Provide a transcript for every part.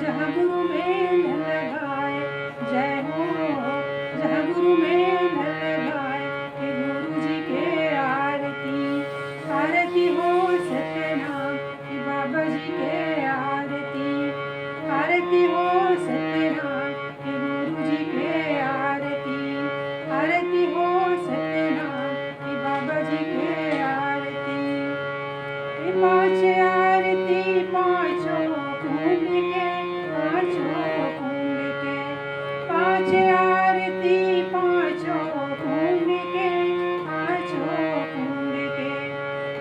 जहाँ गुरु मेल लगाए, जय हो। जहाँ गुरु मेल लगाए, हे गुरु जी के आरती। आरती हो सतनाम, हे बाबा जी के आरती। आरती हो सतनाम, हे गुरु जी के आरती। आरती हो सतनाम, हे बाबा जी के आरती। हे पाँच आरती पाँचों कुंड के, पाँचों कुंड के। पाँच आरती पाँचों कुंड के, पाँचों कुंड के।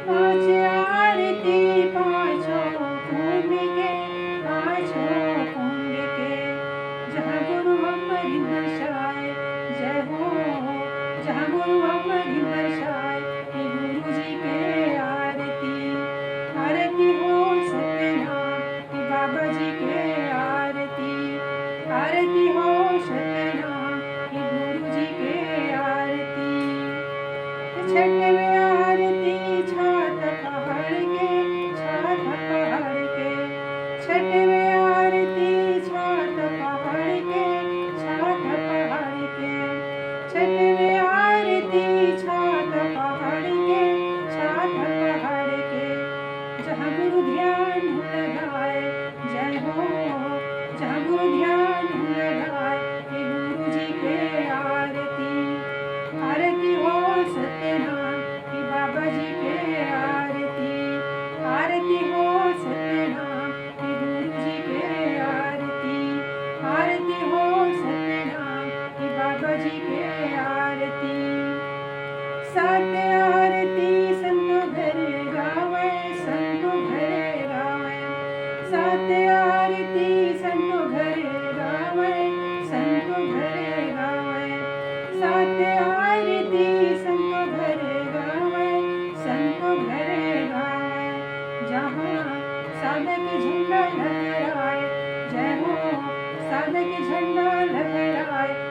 पाँच आरती पाँचों कुंड के, पाँचों कुंड के। जहाँ गुरु अमर बरसाए, जय हो। जहाँ गुरु अमर बरसाए, हे गुरु जी के आरती। आरती हो सतनाम, हे बाबा जी के आरती। आरती हो सतनाम, हे गुरु जी के आरती। छठवें आरती छात पहाड़ के, छात पहाड़ के। छठवें आरती छात पहाड़ के, छात पहाड़ के। छठवें आरती छात पहाड़ के, छात पहाड़ के। जहाँ गुरु ध्यान लगाए, जय हो। जहाँ गुरु ध्यान लगाए, हे गुरु जी के आरती। आरती हो सतनाम, हे बाबा जी के आरती। आरती हो सतनाम, हे गुरु जी के आरती। आरती हो सतनाम, हे बाबा जी के आरती। सात आरती संतो घरे गावे, संतो घरे गावे। सात आरती संतो घरे गावे, संतो घरे गावे। सात आरती संतो घरे गावे, संतो घरे गावे। जहाँ साधक झंडा लहराए, जय हो। साधक झंडा लहराए,